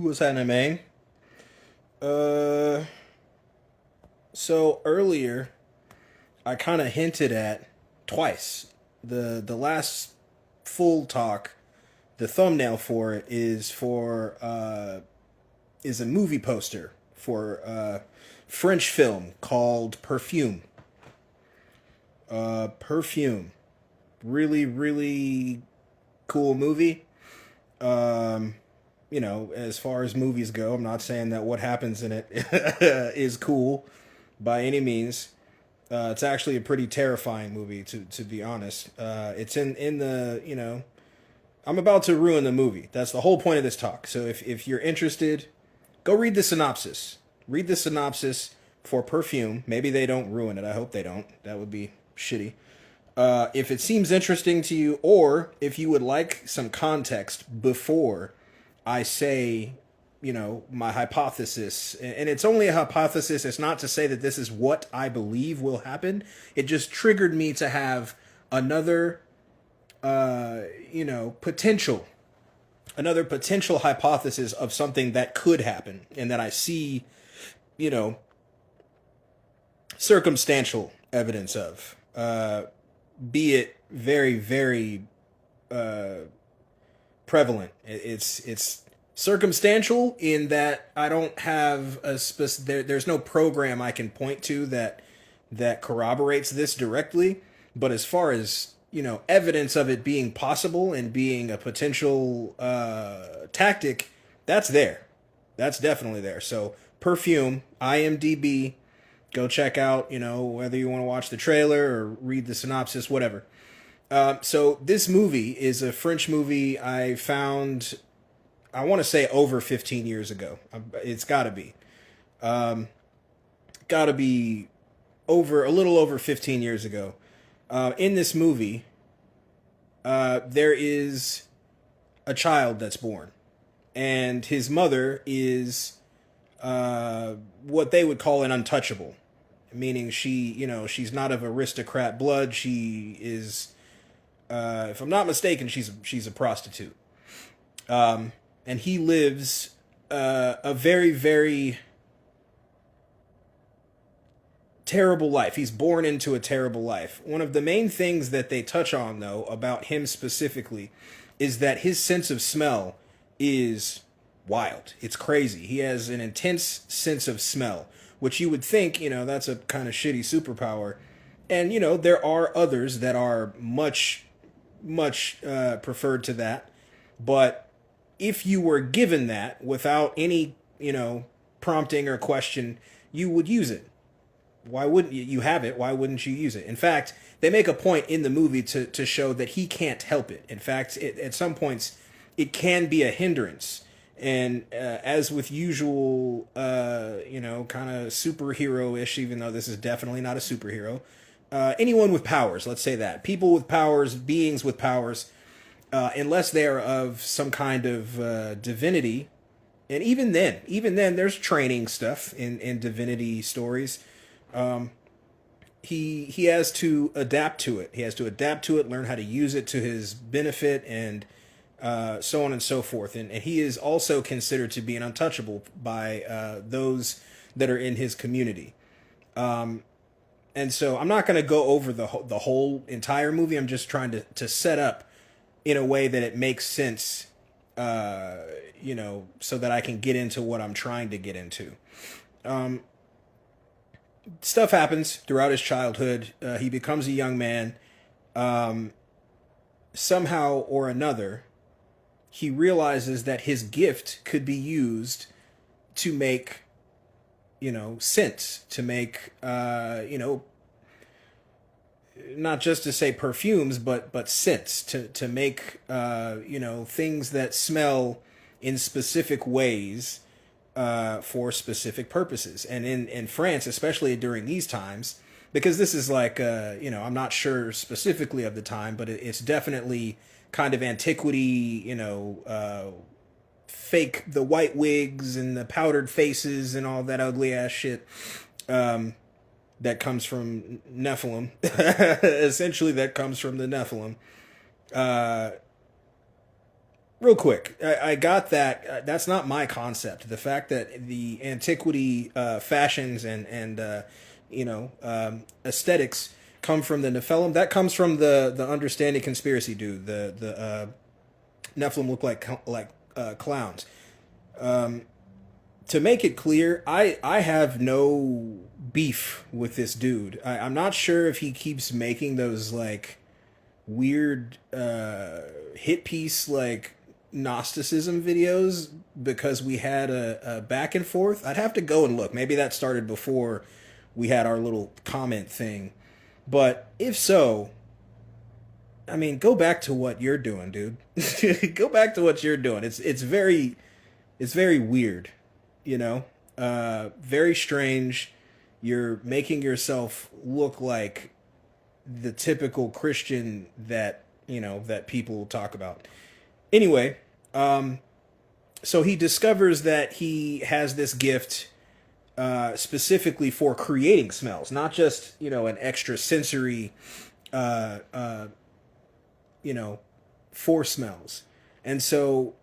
What's happening, man? Uh, so earlier I kind of hinted at twice. The last full talk, the thumbnail for it is a movie poster for French film called Perfume. Perfume, really really cool movie. Um, as far as movies go, I'm not saying that what happens in it is cool by any means. It's actually a pretty terrifying movie, to be honest. It's in the, I'm about to ruin the movie. That's the whole point of this talk. So if you're interested, go read the synopsis. Read the synopsis for Perfume. Maybe they don't ruin it. I hope they don't. That would be shitty. If it seems interesting to you, or if you would like some context before I say, my hypothesis, and it's only a hypothesis, it's not to say that this is what I believe will happen. It just triggered me to have another, potential, another potential hypothesis of something that could happen and that I see, you know, circumstantial evidence of. Be it very, very prevalent. It's circumstantial in that I don't have there's no program I can point to that corroborates this directly. But as far as evidence of it being possible and being a potential tactic, that's there. That's definitely there. So Perfume, IMDb, go check out, whether you want to watch the trailer or read the synopsis, whatever. So this movie is a French movie I found, I want to say over 15 years ago. It's got to be. Got to be a little over 15 years ago. In this movie, there is a child that's born. And his mother is what they would call an untouchable, meaning she's not of aristocrat blood. She is, if I'm not mistaken, she's a prostitute. And he lives a very, very terrible life. He's born into a terrible life. One of the main things that they touch on, though, about him specifically, is that his sense of smell is wild. It's crazy. He has an intense sense of smell, which you would think, that's a kind of shitty superpower. And, there are others that are much, much preferred to that. But if you were given that without any, prompting or question, you would use it. Why wouldn't you? You have it. Why wouldn't you use it? In fact, they make a point in the movie to show that he can't help it. In fact, at some points, it can be a hindrance. And as with usual, kind of superhero-ish, even though this is definitely not a superhero, anyone with powers, let's say that. People with powers, beings with powers, unless they are of some kind of divinity, and even then, there's training stuff in divinity stories. He has to adapt to it. He has to adapt to it, learn how to use it to his benefit, and so on and so forth. And he is also considered to be an untouchable by those that are in his community. And so I'm not going to go over the whole entire movie. I'm just trying to set up in a way that it makes sense, so that I can get into what I'm trying to get into. Stuff happens throughout his childhood. He becomes a young man. Somehow or another, he realizes that his gift could be used to make, scents, to make, not just to say perfumes, but scents, to make, things that smell in specific ways, for specific purposes. And in France, especially during these times, because this is like, I'm not sure specifically of the time, but it's definitely kind of antiquity, fake, the white wigs and the powdered faces and all that ugly ass shit, that comes from Nephilim. Essentially, that comes from the Nephilim. real quick, I got that. That's not my concept. The fact that the antiquity fashions and aesthetics come from the Nephilim, that comes from the understanding conspiracy dude. The Nephilim look like clowns. To make it clear, I have no beef with this dude. I'm not sure if he keeps making those like weird hit piece like Gnosticism videos because we had a back and forth. I'd have to go and look. Maybe that started before we had our little comment thing. But if so, I mean, go back to what you're doing, dude. Go back to what you're doing. It's very weird, you know? Very strange. You're making yourself look like the typical Christian that, that people talk about. Anyway, so he discovers that he has this gift specifically for creating smells, not just, an extra sensory, uh, uh, for smells. And so,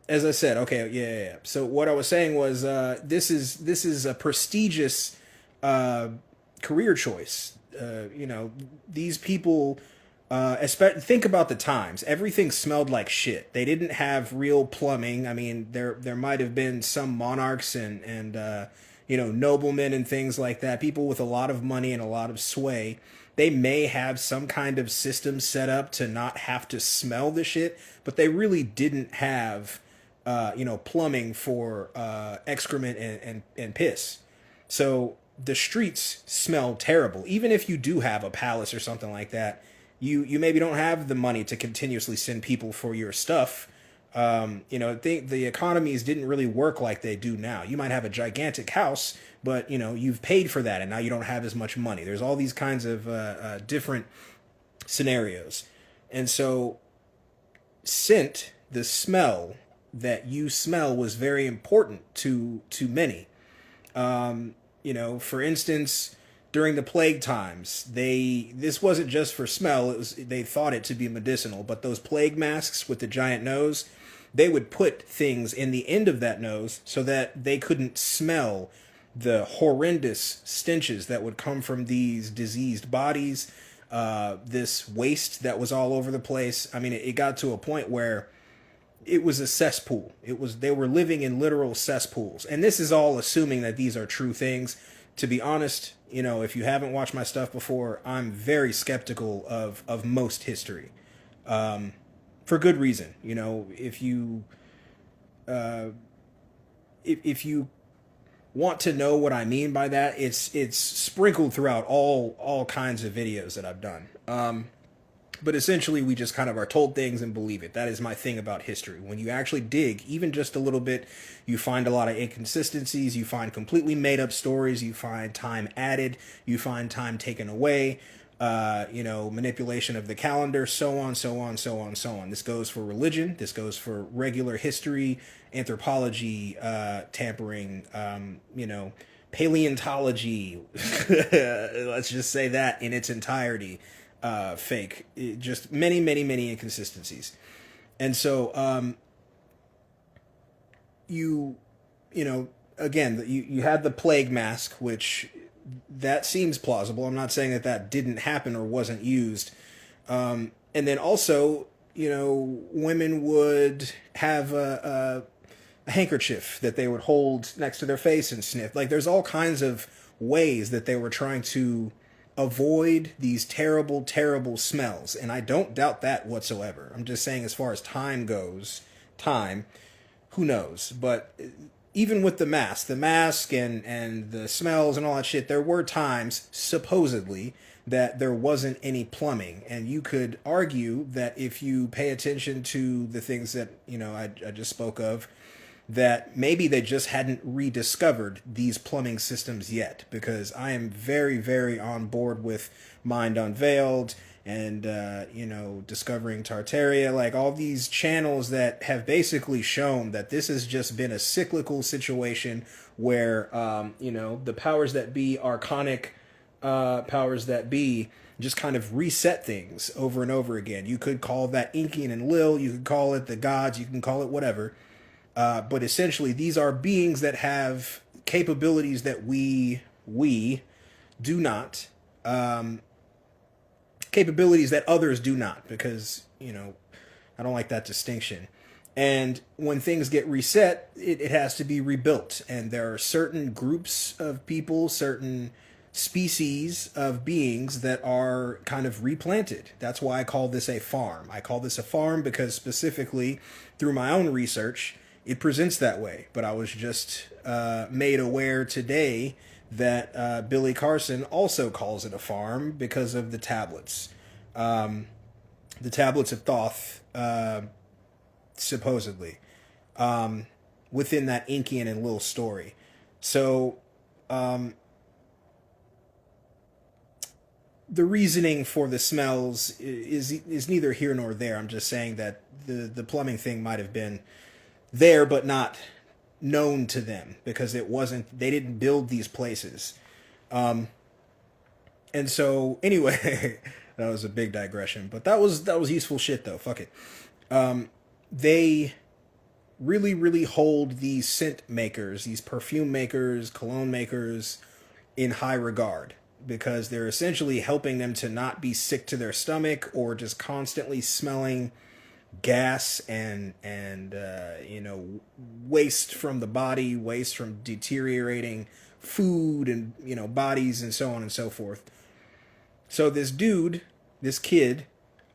as I said, okay, yeah. So what I was saying was, this is a prestigious uh, career choice. These people, think about the times. Everything smelled like shit. They didn't have real plumbing. I mean, there might have been some monarchs and noblemen and things like that. People with a lot of money and a lot of sway. They may have some kind of system set up to not have to smell the shit, but they really didn't have, plumbing for excrement and piss. So the streets smell terrible. Even if you do have a palace or something like that, you maybe don't have the money to continuously send people for your stuff. I think the economies didn't really work like they do now. You might have a gigantic house, but you've paid for that, and now you don't have as much money. There's all these kinds of different scenarios, and so scent, the smell that you smell, was very important to many. For instance, during the plague times, this wasn't just for smell. They thought it to be medicinal, but those plague masks with the giant nose, they would put things in the end of that nose so that they couldn't smell the horrendous stenches that would come from these diseased bodies, this waste that was all over the place. I mean, it got to a point where it was a cesspool. They were living in literal cesspools. And this is all assuming that these are true things. To be honest, if you haven't watched my stuff before, I'm very skeptical of most history. For good reason. If you want to know what I mean by that, it's sprinkled throughout all kinds of videos that I've done. But essentially, we just kind of are told things and believe it. That is my thing about history. When you actually dig, even just a little bit, you find a lot of inconsistencies. You find completely made up stories. You find time added. You find time taken away. Manipulation of the calendar, so on, so on, so on, so on. This goes for religion. This goes for regular history, anthropology, tampering, paleontology. Let's just say that in its entirety. Fake. Just many, many, many inconsistencies. And so, again, you had the plague mask, which that seems plausible. I'm not saying that didn't happen or wasn't used. And then also, women would have a handkerchief that they would hold next to their face and sniff. Like, there's all kinds of ways that they were trying to avoid these terrible, terrible smells. And I don't doubt that whatsoever. I'm just saying, as far as time goes, who knows? But even with the mask and the smells and all that shit, there were times, supposedly, that there wasn't any plumbing. And you could argue that if you pay attention to the things that, I just spoke of, that maybe they just hadn't rediscovered these plumbing systems yet, because I am very, very on board with Mind Unveiled and, Discovering Tartaria, like all these channels that have basically shown that this has just been a cyclical situation where, the powers that be, archonic powers that be, just kind of reset things over and over again. You could call that Inkian and Lil, you could call it the gods, you can call it whatever. But essentially, these are beings that have capabilities that we do not, capabilities that others do not, because I don't like that distinction. And when things get reset, it has to be rebuilt. And there are certain groups of people, certain species of beings that are kind of replanted. That's why I call this a farm. I call this a farm because specifically through my own research, it presents that way. But I was just made aware today that Billy Carson also calls it a farm because of the tablets. The tablets of Thoth, supposedly, within that Inkian and Lil story. So, the reasoning for the smells is neither here nor there. I'm just saying that the plumbing thing might have been there, but not known to them because it wasn't. They didn't build these places, and so anyway, that was a big digression. But that was useful shit though. Fuck it. They really hold these scent makers, these perfume makers, cologne makers in high regard because they're essentially helping them to not be sick to their stomach or just constantly smelling gas and waste from the body, waste from deteriorating food and bodies and so on and so forth. So this kid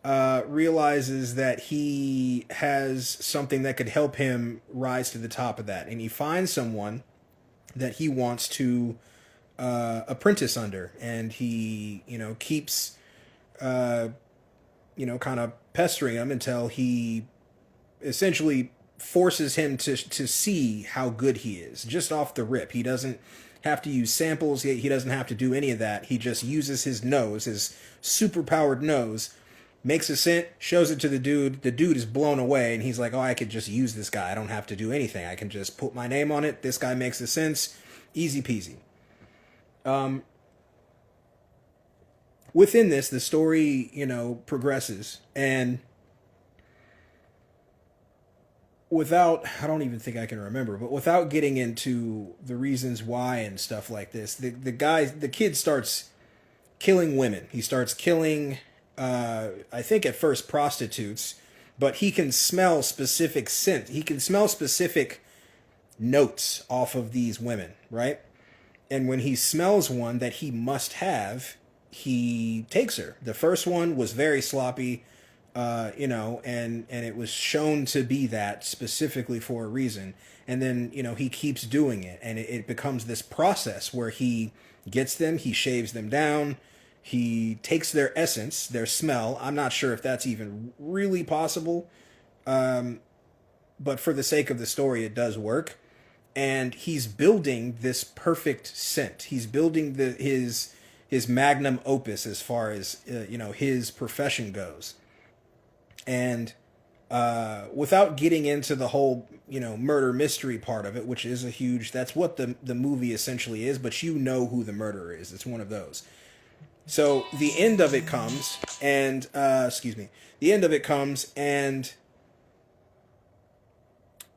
realizes that he has something that could help him rise to the top of that, and he finds someone that he wants to apprentice under, and he keeps kind of pestering him until he essentially forces him to see how good he is just off the rip. He doesn't have to use samples. He doesn't have to do any of that. He just uses his nose, his super powered nose, makes a scent, shows it to the dude. The dude is blown away, and he's like, oh, I could just use this guy. I don't have to do anything. I can just put my name on it. This guy makes the sense. Easy peasy. Within this, the story, progresses, and I don't even think I can remember, but without getting into the reasons why and stuff like this, the kid starts killing women. He starts killing, I think at first prostitutes, but he can smell specific scent. He can smell specific notes off of these women, right? And when he smells one that he must have, he takes her. The first one was very sloppy, and it was shown to be that specifically for a reason. And then, he keeps doing it, and it becomes this process where he gets them, he shaves them down, he takes their essence, their smell. I'm not sure if that's even really possible, but for the sake of the story, it does work. And he's building this perfect scent. He's building his magnum opus as far as his profession goes. And without getting into the whole murder mystery part of it, which is that's what the movie essentially is, but who the murderer is. It's one of those. So the end of it comes, and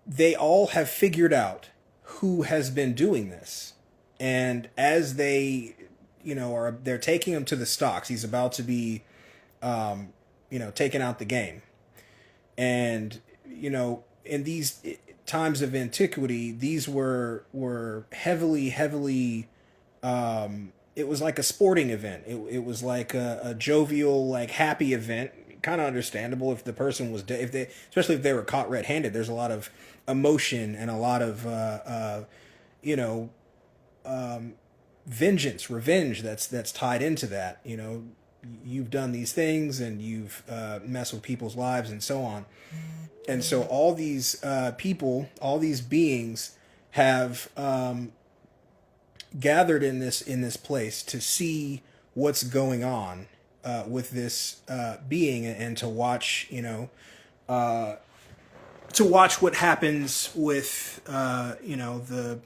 they all have figured out who has been doing this. And as they, they're taking him to the stocks, he's about to be, taken out the game. And, in these times of antiquity, these were heavily, it was like a sporting event. It was like a jovial, like happy event. Kind of understandable if the person was especially if they were caught red-handed. There's a lot of emotion and a lot of vengeance, revenge that's tied into that. You've done these things and you've messed with people's lives and so on. And so all these people, all these beings have gathered in this place to see what's going on with this being, and to watch what happens with the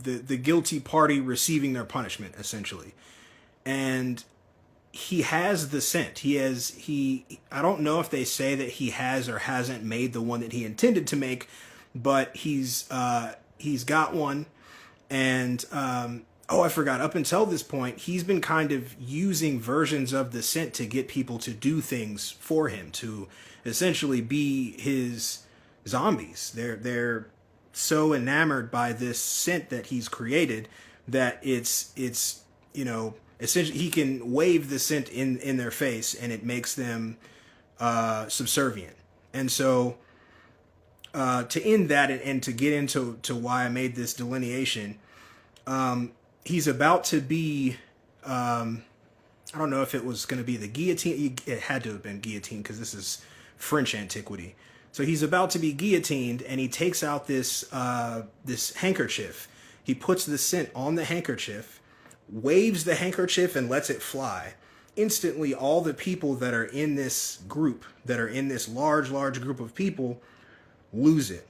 the guilty party receiving their punishment, essentially. And he has the scent. I don't know if they say that he has or hasn't made the one that he intended to make, but he's got one. And I forgot, up until this point, he's been kind of using versions of the scent to get people to do things for him, to essentially be his zombies. They're so enamored by this scent that he's created that it's essentially he can wave the scent in their face and it makes them subservient. And so to end that and to get into why I made this delineation, he's about to be I don't know if it was going to be the guillotine. It had to have been guillotine because this is French antiquity. So he's about to be guillotined, and he takes out this handkerchief. He puts the scent on the handkerchief, waves the handkerchief, and lets it fly. Instantly, all the people that are in this group, that are in this large group of people, lose it.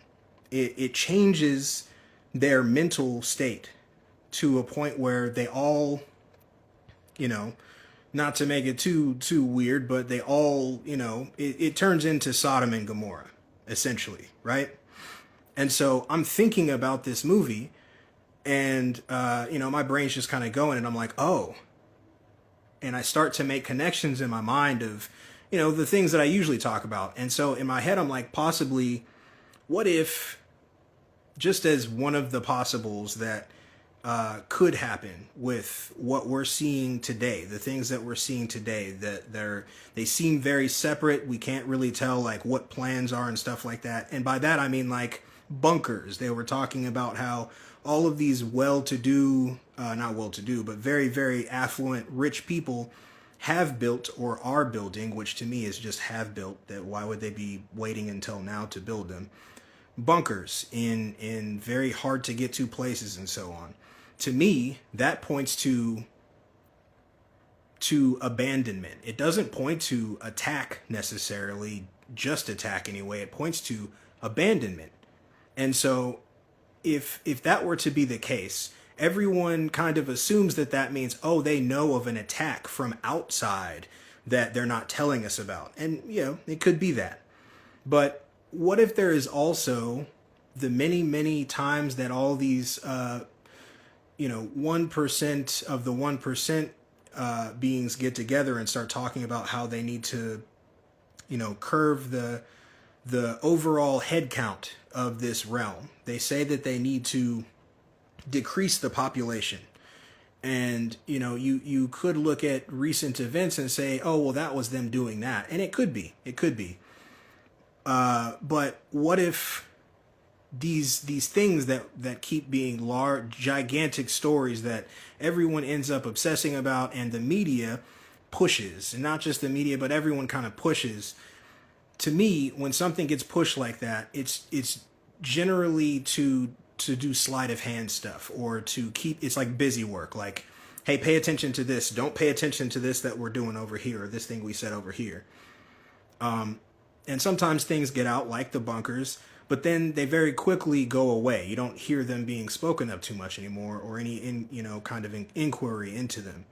It changes their mental state to a point where they all, not to make it too weird, but they all, it turns into Sodom and Gomorrah, essentially, right? And so I'm thinking about this movie, and my brain's just kind of going, and I'm like, oh. And I start to make connections in my mind of, the things that I usually talk about. And so in my head, I'm like, possibly, what if, just as one of the possibles that could happen with what we're seeing today, the things that we're seeing today, that they seem very separate. We can't really tell like what plans are and stuff like that. And by that, I mean like bunkers. They were talking about how all of these well-to-do, not well-to-do, but very, very affluent, rich people have built or are building, which to me is just have built. That why would they be waiting until now to build them? Bunkers in very hard to get to places and so on. To me, that points to abandonment. It doesn't point to attack necessarily, just attack anyway. It points to abandonment. And so if that were to be the case, everyone kind of assumes that means, oh, they know of an attack from outside that they're not telling us about. And, it could be that. But what if there is also the many, many times that all these, 1% of the 1% beings get together and start talking about how they need to, curve the overall head count of this realm. They say that they need to decrease the population. And, you could look at recent events and say, oh, well, that was them doing that. And it could be. But what if these things that keep being large, gigantic stories that everyone ends up obsessing about and the media pushes, and not just the media, but everyone kind of pushes. To me, when something gets pushed like that, it's generally to do sleight of hand stuff or to keep, it's like busy work. Like, hey, pay attention to this. Don't pay attention to this that we're doing over here, or this thing we said over here. And sometimes things get out like the bunkers, but then they very quickly go away. You don't hear them being spoken of too much anymore, or any kind of inquiry into them.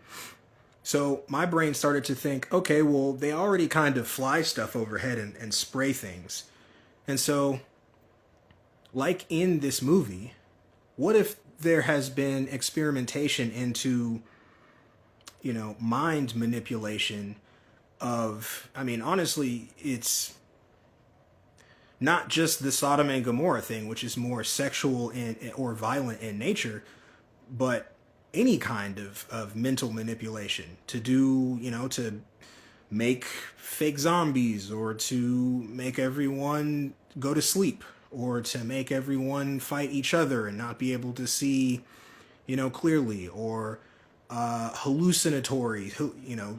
So my brain started to think, okay, well, they already kind of fly stuff overhead and spray things. And so, like in this movie, what if there has been experimentation into, mind manipulation of, honestly, it's not just the Sodom and Gomorrah thing, which is more sexual or violent in nature, but any kind of mental manipulation to do, to make fake zombies, or to make everyone go to sleep, or to make everyone fight each other and not be able to see, clearly, or hallucinatory,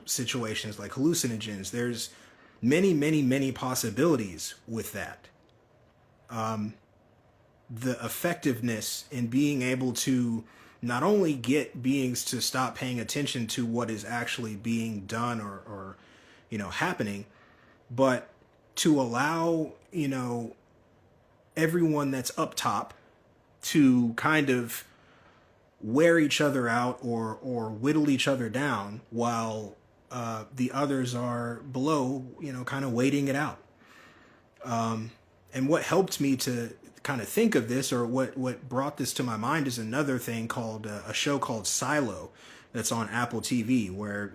situations like hallucinogens. There's many, many, many possibilities with that. The effectiveness in being able to not only get beings to stop paying attention to what is actually being done or happening, but to allow, everyone that's up top to kind of wear each other out or whittle each other down while the others are below, kind of waiting it out. And what helped me to kind of think of this, or what brought this to my mind, is another thing called a show called Silo that's on Apple TV, where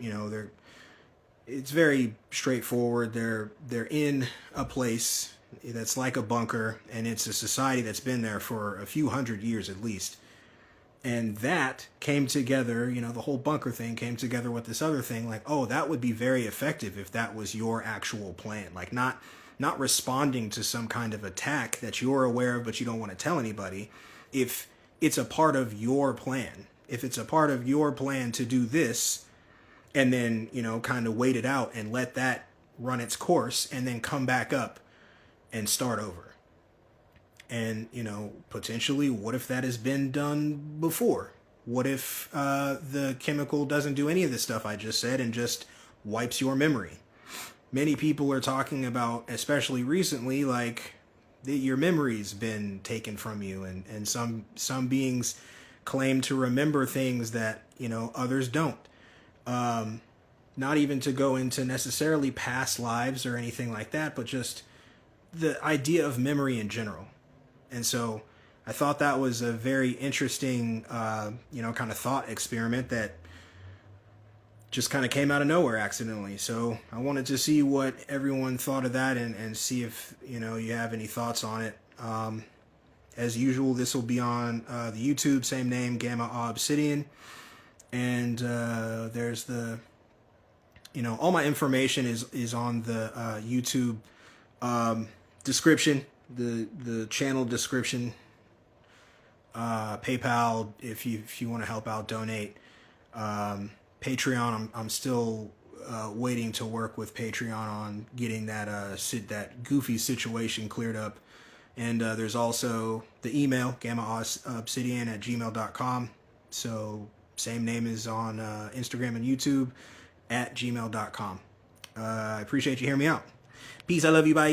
it's very straightforward. They're in a place that's like a bunker, and it's a society that's been there for a few hundred years at least. And that came together, the whole bunker thing came together with this other thing, like, oh, that would be very effective if that was your actual plan. Like, not responding to some kind of attack that you're aware of but you don't want to tell anybody. If it's a part of your plan, if it's a part of your plan to do this, and then, kind of wait it out and let that run its course, and then come back up and start over. And, potentially, what if that has been done before? What if the chemical doesn't do any of the stuff I just said and just wipes your memory? Many people are talking about, especially recently, like, your memory's been taken from you, and some beings claim to remember things that, others don't. Not even to go into necessarily past lives or anything like that, but just the idea of memory in general. And so I thought that was a very interesting, kind of thought experiment that just kind of came out of nowhere accidentally. So I wanted to see what everyone thought of that, and see if, you have any thoughts on it. As usual, this will be on the YouTube, same name, Gamma Obsidian. And there's the, all my information is on the YouTube description, the channel description, PayPal if you want to help out, donate. Patreon, I'm still waiting to work with Patreon on getting that goofy situation cleared up. And there's also the email, gammaobsidian@gmail.com. So same name is on Instagram and YouTube, @gmail.com. I appreciate you hearing me out. Peace. I love you. Bye.